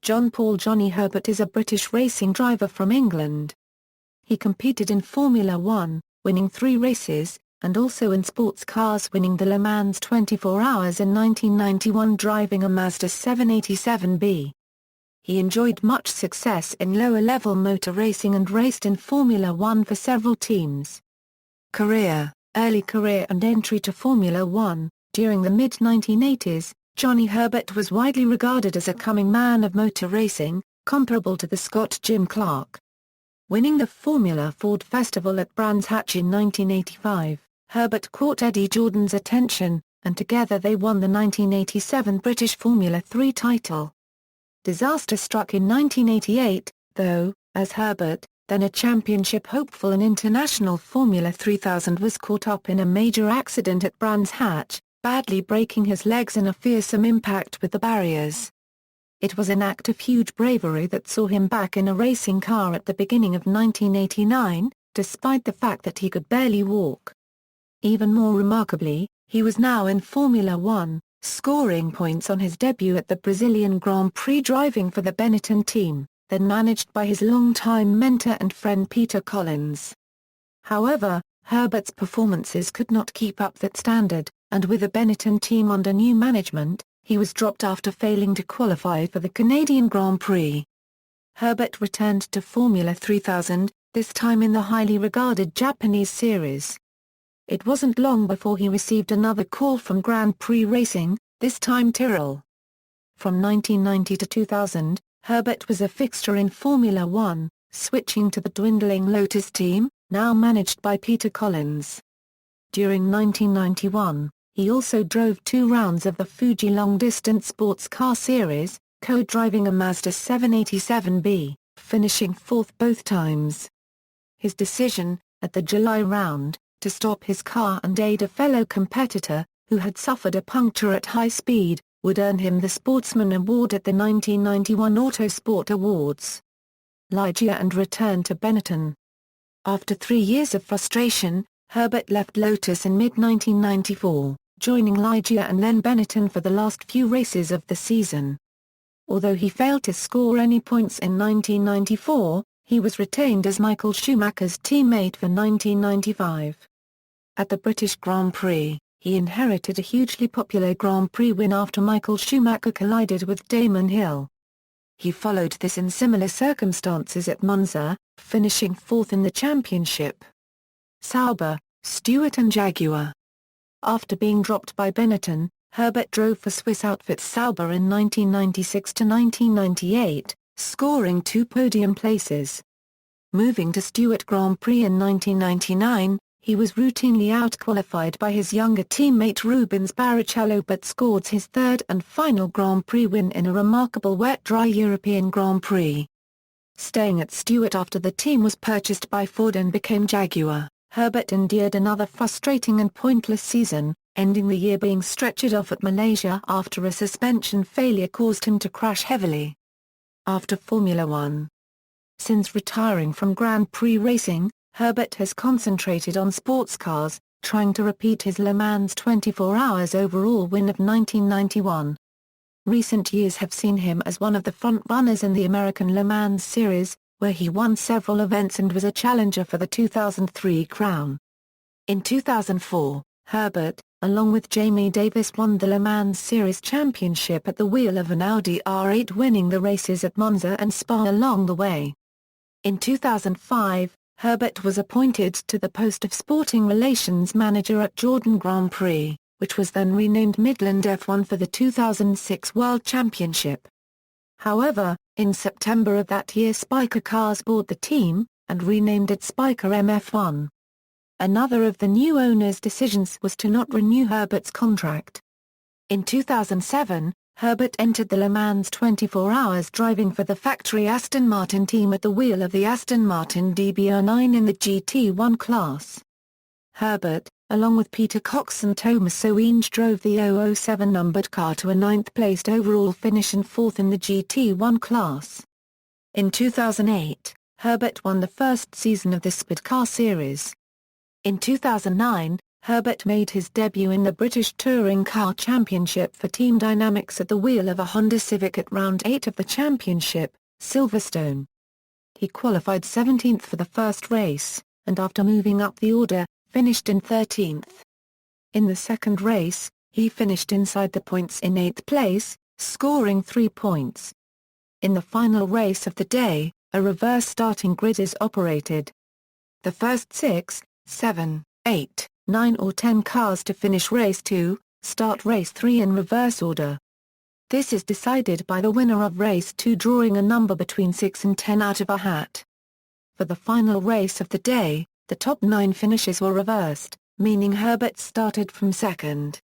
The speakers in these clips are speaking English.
John Paul "Johnny" Herbert is a British racing driver from England. He competed in Formula One, winning 3 races, and also in sports cars, winning the Le Mans 24 Hours in 1991 driving a Mazda 787B. He enjoyed much success in lower-level motor racing and raced in Formula One for several teams. Early career and entry to Formula One. During the mid-1980s, Johnny Herbert was widely regarded as a coming man of motor racing, comparable to the Scot Jim Clark. Winning the Formula Ford Festival at Brands Hatch in 1985, Herbert caught Eddie Jordan's attention, and together they won the 1987 British Formula 3 title. Disaster struck in 1988, though, as Herbert, then a championship hopeful and international Formula 3000, was caught up in a major accident at Brands Hatch, badly breaking his legs in a fearsome impact with the barriers. It was an act of huge bravery that saw him back in a racing car at the beginning of 1989, despite the fact that he could barely walk. Even more remarkably, he was now in Formula One, scoring points on his debut at the Brazilian Grand Prix driving for the Benetton team, then managed by his longtime mentor and friend Peter Collins. However, Herbert's performances could not keep up that standard, and with the Benetton team under new management, he was dropped after failing to qualify for the Canadian Grand Prix. Herbert returned to Formula 3000, this time in the highly regarded Japanese series. It wasn't long before he received another call from Grand Prix racing, this time Tyrrell. From 1990 to 2000, Herbert was a fixture in Formula One, switching to the dwindling Lotus team, now managed by Peter Collins. During 1991, he also drove 2 rounds of the Fuji long-distance sports car series, co-driving a Mazda 787B, finishing 4th both times. His decision, at the July round, to stop his car and aid a fellow competitor, who had suffered a puncture at high speed, would earn him the Sportsman Award at the 1991 Autosport Awards. Ligier and returned to Benetton. After 3 years of frustration, Herbert left Lotus in mid-1994, joining Ligier and then Benetton for the last few races of the season. Although he failed to score any points in 1994, he was retained as Michael Schumacher's teammate for 1995. At the British Grand Prix, he inherited a hugely popular Grand Prix win after Michael Schumacher collided with Damon Hill. He followed this in similar circumstances at Monza, finishing 4th in the championship. Sauber, Stewart and Jaguar. After being dropped by Benetton, Herbert drove for Swiss outfit Sauber in 1996 to 1998, scoring 2 podium places. Moving to Stewart Grand Prix in 1999, he was routinely outqualified by his younger teammate Rubens Barrichello but scored his 3rd and final Grand Prix win in a remarkable wet-dry European Grand Prix. Staying at Stewart after the team was purchased by Ford and became Jaguar, Herbert endured another frustrating and pointless season, ending the year being stretchered off at Malaysia after a suspension failure caused him to crash heavily. After Formula One. Since retiring from Grand Prix racing, Herbert has concentrated on sports cars, trying to repeat his Le Mans 24 Hours overall win of 1991. Recent years have seen him as one of the front-runners in the American Le Mans series, where he won several events and was a challenger for the 2003 crown. In 2004, Herbert, along with Jamie Davis, won the Le Mans Series Championship at the wheel of an Audi R8, winning the races at Monza and Spa along the way. In 2005, Herbert was appointed to the post of Sporting Relations Manager at Jordan Grand Prix, which was then renamed Midland F1 for the 2006 World Championship. However, in September of that year Spiker Cars bought the team, and renamed it Spiker MF1. Another of the new owner's decisions was to not renew Herbert's contract. In 2007, Herbert entered the Le Mans 24 Hours driving for the factory Aston Martin team at the wheel of the Aston Martin DB09 in the GT1 class. Herbert, along with Peter Cox and Thomas Soenge, drove the 007 numbered car to a 9th-placed overall finish and 4th in the GT1 class. In 2008, Herbert won the first season of the Speed Car Series. In 2009, Herbert made his debut in the British Touring Car Championship for Team Dynamics at the wheel of a Honda Civic at round 8 of the championship, Silverstone. He qualified 17th for the first race, and after moving up the order, finished in 13th. In the second race, he finished inside the points in 8th place, scoring 3 points. In the final race of the day, a reverse starting grid is operated. The first 6, 7, 8, 9 or 10 cars to finish race 2, start race 3 in reverse order. This is decided by the winner of race 2 drawing a number between 6 and 10 out of a hat. For the final race of the day, the top 9 finishes were reversed, meaning Herbert started from second.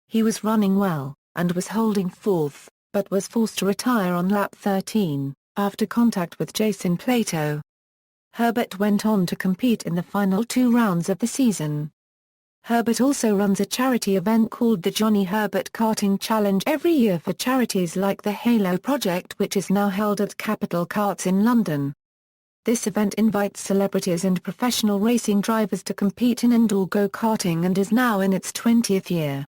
He was running well, and was holding fourth, but was forced to retire on lap 13, after contact with Jason Plato. Herbert went on to compete in the final 2 rounds of the season. Herbert also runs a charity event called the Johnny Herbert Karting Challenge every year for charities like the Halo Project, which is now held at Capital Karts in London. This event invites celebrities and professional racing drivers to compete in indoor go-karting and is now in its 20th year.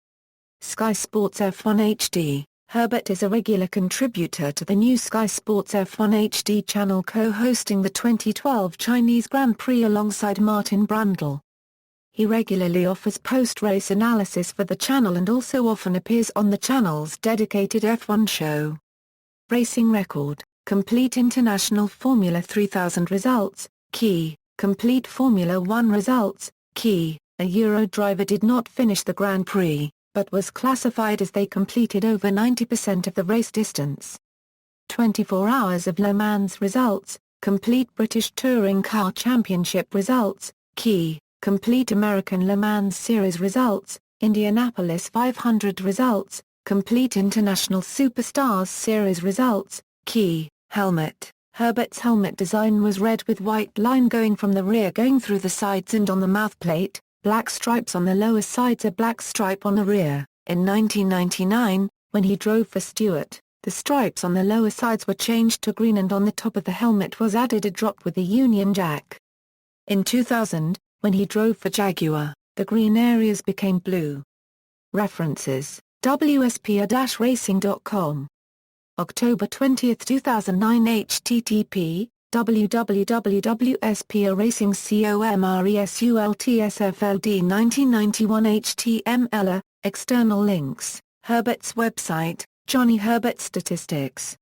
Sky Sports F1 HD. Herbert is a regular contributor to the new Sky Sports F1 HD channel, co-hosting the 2012 Chinese Grand Prix alongside Martin Brundle. He regularly offers post-race analysis for the channel and also often appears on the channel's dedicated F1 show. Racing record, complete International Formula 3000 results, key, complete Formula 1 results, key. A Euro driver did not finish the Grand Prix, but was classified as they completed over 90% of the race distance. 24 hours of Le Mans results, complete British Touring Car Championship results, key, complete American Le Mans Series results, Indianapolis 500 results, complete International Superstars Series results, key, helmet. Herbert's helmet design was red with white line going from the rear going through the sides and on the mouthplate, black stripes on the lower sides, a black stripe on the rear. In 1999, when he drove for Stewart, the stripes on the lower sides were changed to green and on the top of the helmet was added a drop with the Union Jack. In 2000, when he drove for Jaguar, the green areas became blue. References: WSPA-racing.com. October 20, 2009. http www.wsparacing.com/result-SFLD 1991 HTML. External links: Herbert's website, Johnny Herbert Statistics.